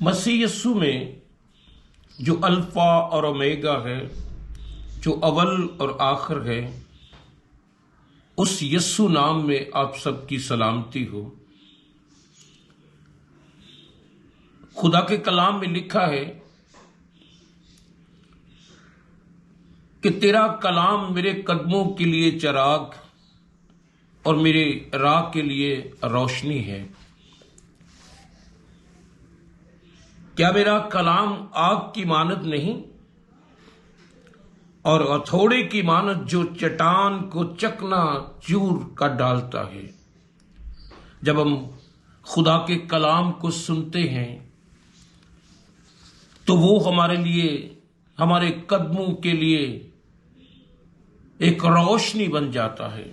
مسیح یسوع میں جو الفا اور اومیگا ہے، جو اول اور آخر ہے، اس یسوع نام میں آپ سب کی سلامتی ہو۔ خدا کے کلام میں لکھا ہے کہ تیرا کلام میرے قدموں کے لیے چراغ اور میرے راہ کے لیے روشنی ہے۔ کیا میرا کلام آگ کی مانند نہیں اور ہتھوڑے کی مانند جو چٹان کو چکنا چور کر ڈالتا ہے؟ جب ہم خدا کے کلام کو سنتے ہیں تو وہ ہمارے لیے، ہمارے قدموں کے لیے ایک روشنی بن جاتا ہے،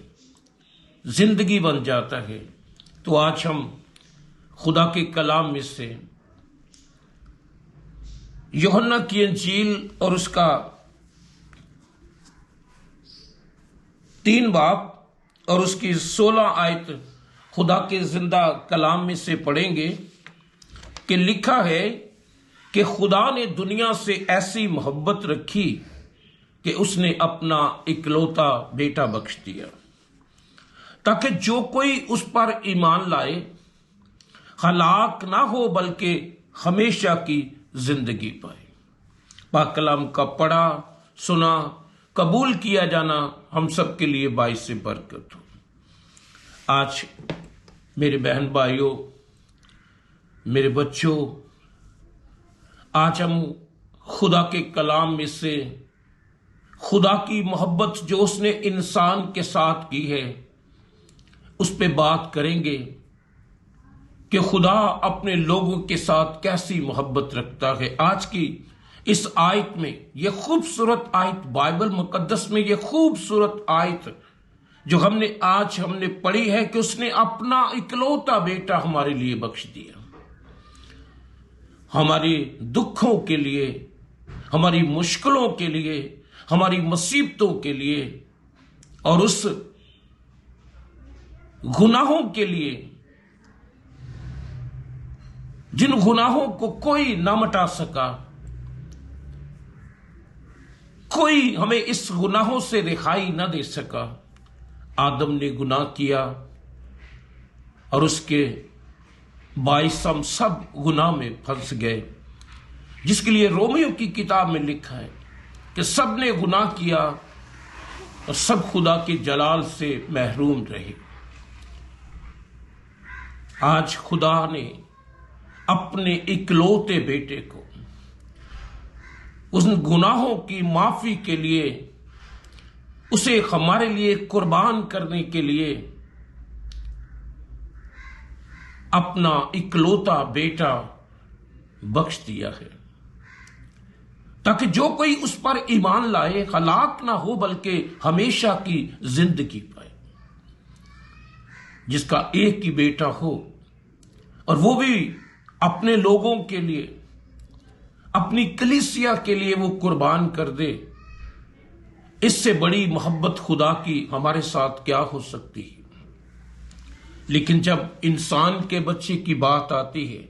زندگی بن جاتا ہے۔ تو آج ہم خدا کے کلام میں سے یوحنا کی انجیل اور اس کا 3 باب اور اس کی 16 آیت خدا کے زندہ کلام میں سے پڑھیں گے کہ لکھا ہے کہ خدا نے دنیا سے ایسی محبت رکھی کہ اس نے اپنا اکلوتا بیٹا بخش دیا، تاکہ جو کوئی اس پر ایمان لائے ہلاک نہ ہو بلکہ ہمیشہ کی زندگی پائے۔ پاک کلام کا پڑھا، سنا، قبول کیا جانا ہم سب کے لیے باعث برکت ہو۔ آج میرے بہن بھائیوں، میرے بچوں، آج ہم خدا کے کلام میں سے خدا کی محبت جو اس نے انسان کے ساتھ کی ہے اس پہ بات کریں گے کہ خدا اپنے لوگوں کے ساتھ کیسی محبت رکھتا ہے۔ آج کی اس آیت میں، یہ خوبصورت آیت، بائبل مقدس میں یہ خوبصورت آیت جو ہم نے پڑھی ہے کہ اس نے اپنا اکلوتا بیٹا ہمارے لیے بخش دیا، ہمارے دکھوں کے لیے، ہماری مشکلوں کے لیے، ہماری مصیبتوں کے لیے اور اس گناہوں کے لیے جن گناہوں کو کوئی نہ مٹا سکا، کوئی ہمیں اس گناہوں سے رہائی نہ دے سکا۔ آدم نے گناہ کیا اور اس کے باعث ہم سب گناہ میں پھنس گئے، جس کے لیے رومیو کی کتاب میں لکھا ہے کہ سب نے گناہ کیا اور سب خدا کے جلال سے محروم رہے۔ آج خدا نے اپنے اکلوتے بیٹے کو ان گناہوں کی معافی کے لیے، اسے ہمارے لیے قربان کرنے کے لیے اپنا اکلوتا بیٹا بخش دیا ہے، تاکہ جو کوئی اس پر ایمان لائے ہلاک نہ ہو بلکہ ہمیشہ کی زندگی پائے۔ جس کا ایک ہی بیٹا ہو اور وہ بھی اپنے لوگوں کے لیے، اپنی کلیسیا کے لیے وہ قربان کر دے، اس سے بڑی محبت خدا کی ہمارے ساتھ کیا ہو سکتی ہے؟ لیکن جب انسان کے بچے کی بات آتی ہے،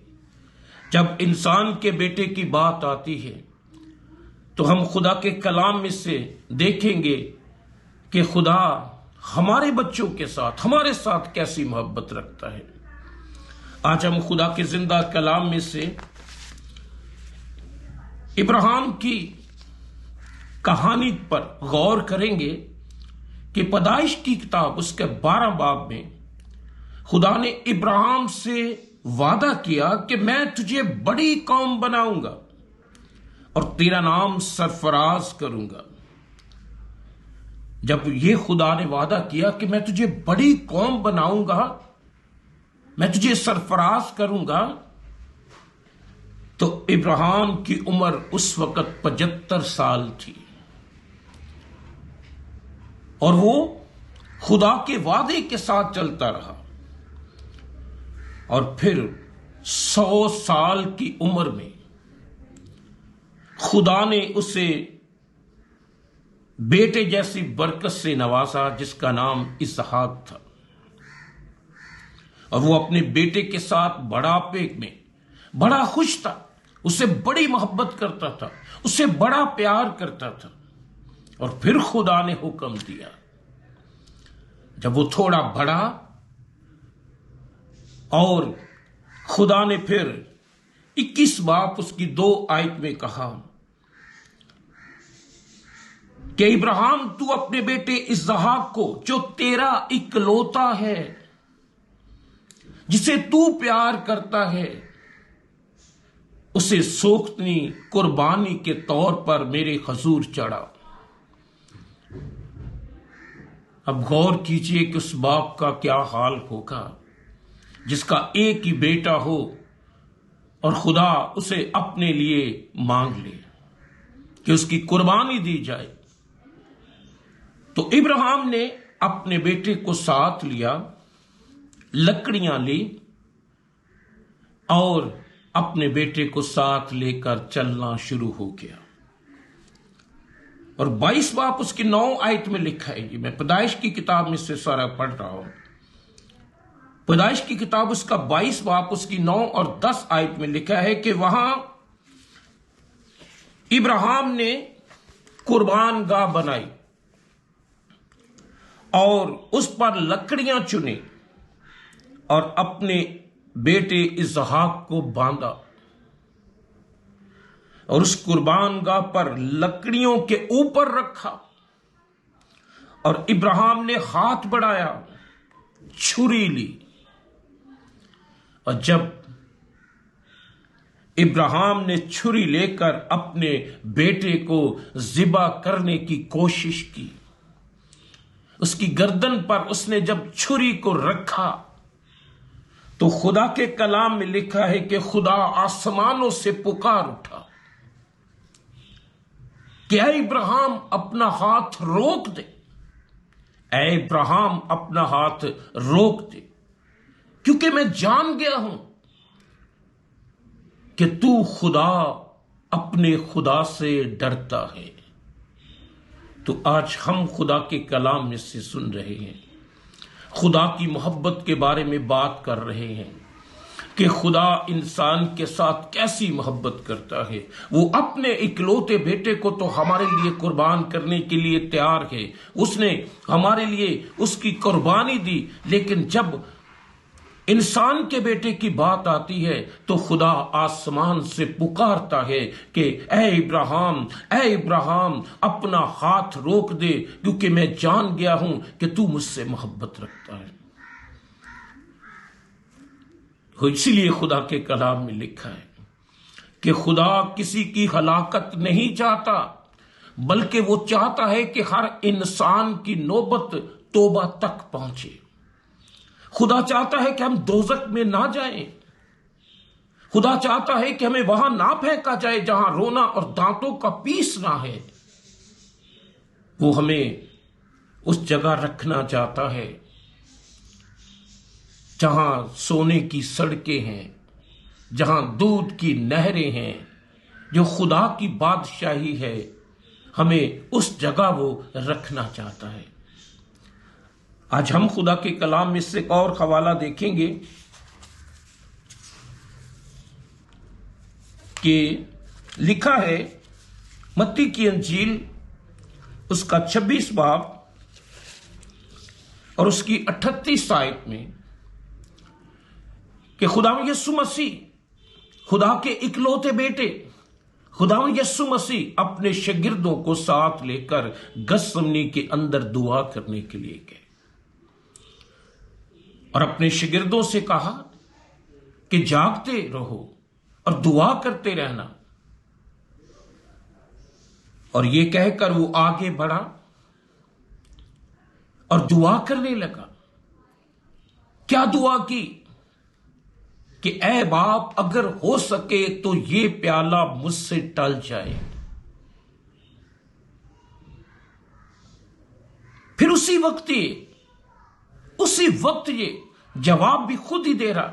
جب انسان کے بیٹے کی بات آتی ہے، تو ہم خدا کے کلام میں سے دیکھیں گے کہ خدا ہمارے بچوں کے ساتھ، ہمارے ساتھ کیسی محبت رکھتا ہے۔ آج ہم خدا کے زندہ کلام میں سے ابراہیم کی کہانی پر غور کریں گے کہ پیدائش کی کتاب اس کے 12 باب میں خدا نے ابراہیم سے وعدہ کیا کہ میں تجھے بڑی قوم بناؤں گا اور تیرا نام سرفراز کروں گا۔ جب یہ خدا نے وعدہ کیا کہ میں تجھے بڑی قوم بناؤں گا، میں تجھے سرفراز کروں گا، تو ابراہیم کی عمر اس وقت 75 سال تھی اور وہ خدا کے وعدے کے ساتھ چلتا رہا، اور پھر 100 سال کی عمر میں خدا نے اسے بیٹے جیسی برکت سے نوازا جس کا نام اسحاق تھا، اور وہ اپنے بیٹے کے ساتھ بڑھاپے میں بڑا خوش تھا اس سے بڑی محبت کرتا تھا، اس سے بڑا پیار کرتا تھا۔ اور پھر خدا نے حکم دیا، جب وہ تھوڑا بڑا، اور خدا نے پھر 21 باب اس کی 2 آیت میں کہا کہ ابراہیم تو اپنے بیٹے اسحاق کو جو تیرا اکلوتا ہے، جسے تو پیار کرتا ہے، اسے سوختنی قربانی کے طور پر میرے حضور چڑھا۔ اب غور کیجئے کہ اس باپ کا کیا حال ہوگا جس کا ایک ہی بیٹا ہو اور خدا اسے اپنے لیے مانگ لے کہ اس کی قربانی دی جائے۔ تو ابراہیم نے اپنے بیٹے کو ساتھ لیا، لکڑیاں لی اور اپنے بیٹے کو ساتھ لے کر چلنا شروع ہو گیا۔ اور 22 باب اس کی 9 آیت میں لکھا ہے، میں پیدائش کی کتاب میں سے سارا پڑھ رہا ہوں۔ پیدائش کی کتاب اس کا 22 باب اس کی 9 اور 10 آیت میں لکھا ہے کہ وہاں ابراہیم نے قربان گاہ بنائی اور اس پر لکڑیاں چنی اور اپنے بیٹے اسحاق کو باندھا، اور اس قربان گاہ پر لکڑیوں کے اوپر رکھا، اور ابراہیم نے ہاتھ بڑھایا، چھری لی، اور جب ابراہیم نے چھری لے کر اپنے بیٹے کو ذبح کرنے کی کوشش کی، اس کی گردن پر اس نے جب چھری کو رکھا تو خدا کے کلام میں لکھا ہے کہ خدا آسمانوں سے پکار اٹھا کہ اے ابراہیم اپنا ہاتھ روک دے، اے ابراہیم اپنا ہاتھ روک دے، کیونکہ میں جان گیا ہوں کہ تو خدا اپنے خدا سے ڈرتا ہے۔ تو آج ہم خدا کے کلام میں سے سن رہے ہیں، خدا کی محبت کے بارے میں بات کر رہے ہیں کہ خدا انسان کے ساتھ کیسی محبت کرتا ہے۔ وہ اپنے اکلوتے بیٹے کو تو ہمارے لیے قربان کرنے کے لیے تیار ہے، اس نے ہمارے لیے اس کی قربانی دی، لیکن جب انسان کے بیٹے کی بات آتی ہے تو خدا آسمان سے پکارتا ہے کہ اے ابراہیم اپنا ہاتھ روک دے، کیونکہ میں جان گیا ہوں کہ تو مجھ سے محبت رکھتا ہے۔ اسی لیے خدا کے کلام میں لکھا ہے کہ خدا کسی کی ہلاکت نہیں چاہتا، بلکہ وہ چاہتا ہے کہ ہر انسان کی نوبت توبہ تک پہنچے۔ خدا چاہتا ہے کہ ہم دوزخ میں نہ جائیں، خدا چاہتا ہے کہ ہمیں وہاں نہ پھینکا جائے جہاں رونا اور دانتوں کا پیسنا ہے۔ وہ ہمیں اس جگہ رکھنا چاہتا ہے جہاں سونے کی سڑکیں ہیں، جہاں دودھ کی نہریں ہیں، جو خدا کی بادشاہی ہے، ہمیں اس جگہ وہ رکھنا چاہتا ہے۔ آج ہم خدا کے کلام میں سے ایک اور حوالہ دیکھیں گے کہ لکھا ہے متی کی انجیل اس کا 26 باب اور اس کی 38 آیت میں کہ خدا یسوع مسیح، خدا کے اکلوتے بیٹے خدا یسوع مسیح اپنے شاگردوں کو ساتھ لے کر گثسمنی کے اندر دعا کرنے کے لیے گئے، اور اپنے شاگردوں سے کہا کہ جاگتے رہو اور دعا کرتے رہنا، اور یہ کہہ کر وہ آگے بڑھا اور دعا کرنے لگا۔ کیا دعا کی کہ اے باپ اگر ہو سکے تو یہ پیالہ مجھ سے ٹل جائے۔ پھر اسی وقت یہ جواب بھی خود ہی دے رہا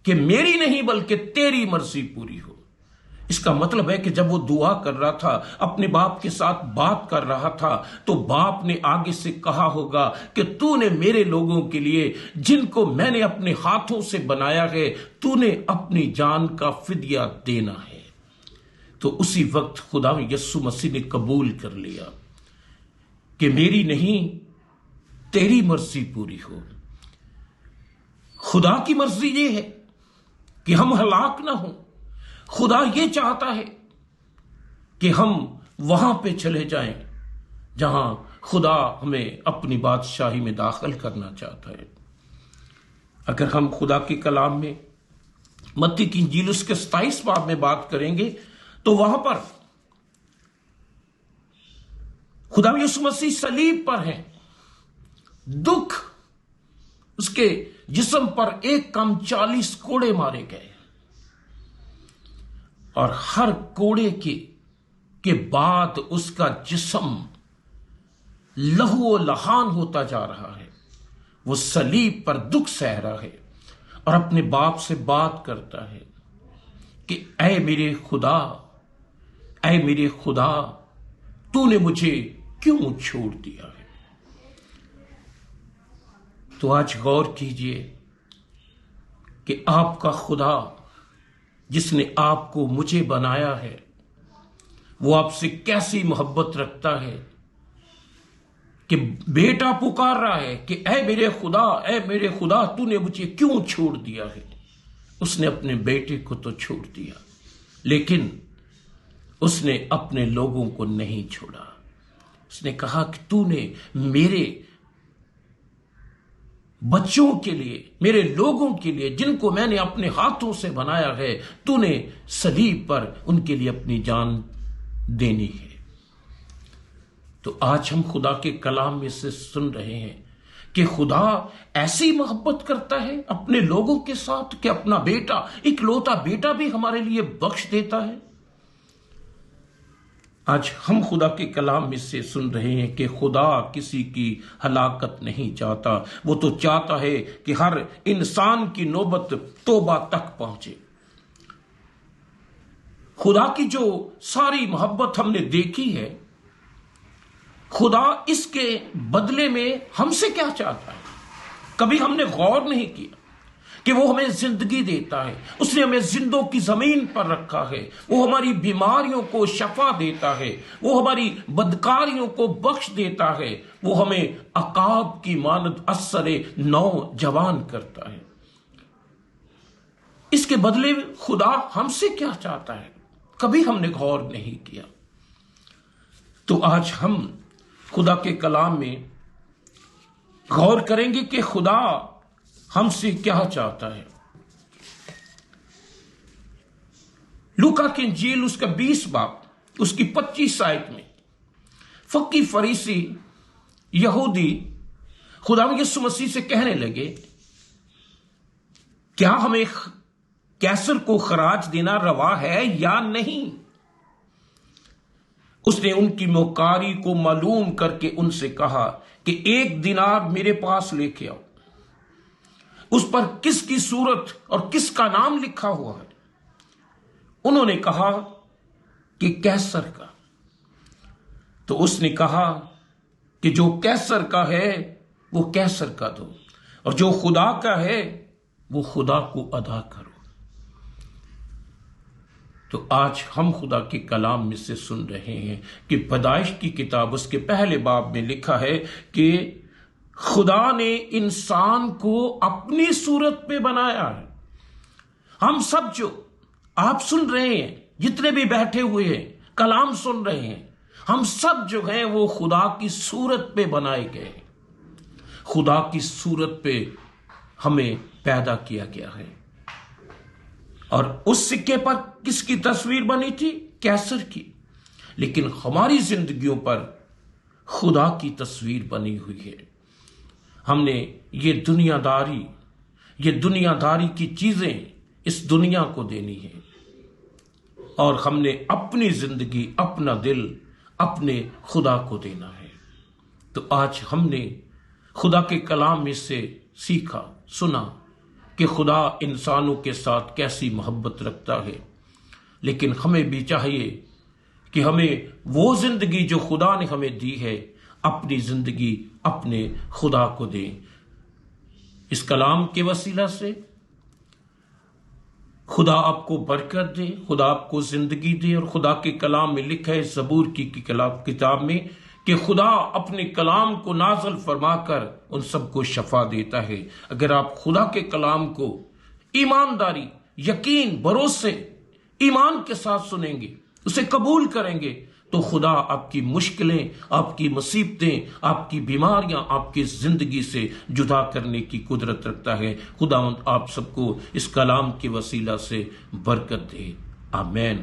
کہ میری نہیں بلکہ تیری مرضی پوری ہو۔ اس کا مطلب ہے کہ جب وہ دعا کر رہا تھا، اپنے باپ کے ساتھ بات کر رہا تھا، تو باپ نے آگے سے کہا ہوگا کہ تو نے میرے لوگوں کے لیے جن کو میں نے اپنے ہاتھوں سے بنایا ہے، تو نے اپنی جان کا فدیہ دینا ہے۔ تو اسی وقت خدا یسوع مسیح نے قبول کر لیا کہ میری نہیں تیری مرضی پوری ہو۔ خدا کی مرضی یہ ہے کہ ہم ہلاک نہ ہوں، خدا یہ چاہتا ہے کہ ہم وہاں پہ چلے جائیں جہاں خدا ہمیں اپنی بادشاہی میں داخل کرنا چاہتا ہے۔ اگر ہم خدا کے کلام میں متی کی انجیل اس کے 27 باب میں بات کریں گے تو وہاں پر خدا یسوع مسیح صلیب پر ہیں، دکھ اس کے جسم پر ایک کم 40 کوڑے مارے گئے، اور ہر کوڑے کے بعد اس کا جسم لہو و لہان ہوتا جا رہا ہے۔ وہ صلیب پر دکھ سہ رہا ہے اور اپنے باپ سے بات کرتا ہے کہ اے میرے خدا، اے میرے خدا، تو نے مجھے کیوں چھوڑ دیا ہے؟ تو آج غور کیجئے کہ آپ کا خدا جس نے آپ کو مجھے بنایا ہے وہ آپ سے کیسی محبت رکھتا ہے کہ بیٹا پکار رہا ہے کہ اے میرے خدا، اے میرے خدا، تو نے مجھے کیوں چھوڑ دیا ہے؟ اس نے اپنے بیٹے کو تو چھوڑ دیا، لیکن اس نے اپنے لوگوں کو نہیں چھوڑا۔ اس نے کہا کہ تو نے میرے بچوں کے لیے، میرے لوگوں کے لیے جن کو میں نے اپنے ہاتھوں سے بنایا ہے، تو نے صلیب پر ان کے لیے اپنی جان دینی ہے۔ تو آج ہم خدا کے کلام میں سے سن رہے ہیں کہ خدا ایسی محبت کرتا ہے اپنے لوگوں کے ساتھ کہ اپنا بیٹا، اکلوتا بیٹا بھی ہمارے لیے بخش دیتا ہے۔ آج ہم خدا کے کلام میں سے سن رہے ہیں کہ خدا کسی کی ہلاکت نہیں چاہتا، وہ تو چاہتا ہے کہ ہر انسان کی نوبت توبہ تک پہنچے۔ خدا کی جو ساری محبت ہم نے دیکھی ہے، خدا اس کے بدلے میں ہم سے کیا چاہتا ہے؟ کبھی ہم نے غور نہیں کیا کہ وہ ہمیں زندگی دیتا ہے، اس نے ہمیں زندوں کی زمین پر رکھا ہے، وہ ہماری بیماریوں کو شفا دیتا ہے، وہ ہماری بدکاریوں کو بخش دیتا ہے، وہ ہمیں عقاب کی مانند اثر نو جوان کرتا ہے۔ اس کے بدلے میں خدا ہم سے کیا چاہتا ہے؟ کبھی ہم نے غور نہیں کیا۔ تو آج ہم خدا کے کلام میں غور کریں گے کہ خدا ہم سے کیا چاہتا ہے۔ لوکا کی انجیل اس کا 20 باب اس کی 25 آیت میں فقی فریسی یہودی خدا یسوع مسیح سے کہنے لگے، کیا ہمیں کیسر کو خراج دینا روا ہے یا نہیں؟ اس نے ان کی موکاری کو معلوم کر کے ان سے کہا کہ 1 دینار میرے پاس لے کے آؤ، اس پر کس کی صورت اور کس کا نام لکھا ہوا ہے؟ انہوں نے کہا کہ کیسر کا۔ تو اس نے کہا کہ جو کیسر کا ہے وہ کیسر کا دو، اور جو خدا کا ہے وہ خدا کو ادا کرو۔ تو آج ہم خدا کے کلام میں سے سن رہے ہیں کہ پیدائش کی کتاب اس کے پہلے باب میں لکھا ہے کہ خدا نے انسان کو اپنی صورت پہ بنایا ہے۔ ہم سب جو آپ سن رہے ہیں، جتنے بھی بیٹھے ہوئے ہیں کلام سن رہے ہیں، ہم سب جو ہیں وہ خدا کی صورت پہ بنائے گئے۔ خدا کی صورت پہ ہمیں پیدا کیا گیا ہے، اور اس سکے پر کس کی تصویر بنی تھی؟ کیسر کی، لیکن ہماری زندگیوں پر خدا کی تصویر بنی ہوئی ہے۔ ہم نے یہ دنیا داری کی چیزیں اس دنیا کو دینی ہے، اور ہم نے اپنی زندگی، اپنا دل اپنے خدا کو دینا ہے۔ تو آج ہم نے خدا کے کلام میں سے سیکھا، سنا کہ خدا انسانوں کے ساتھ کیسی محبت رکھتا ہے، لیکن ہمیں بھی چاہیے کہ ہمیں وہ زندگی جو خدا نے ہمیں دی ہے، اپنی زندگی اپنے خدا کو دیں۔ اس کلام کے وسیلہ سے خدا آپ کو برکت دے، خدا آپ کو زندگی دے۔ اور خدا کے کلام میں لکھا ہے زبور کی کتاب میں کہ خدا اپنے کلام کو نازل فرما کر ان سب کو شفا دیتا ہے۔ اگر آپ خدا کے کلام کو ایمانداری، یقین، بھروسے، ایمان کے ساتھ سنیں گے، اسے قبول کریں گے، تو خدا آپ کی مشکلیں، آپ کی مصیبتیں، آپ کی بیماریاں آپ کی زندگی سے جدا کرنے کی قدرت رکھتا ہے۔ خدا آپ سب کو اس کلام کے وسیلہ سے برکت دے، آمین۔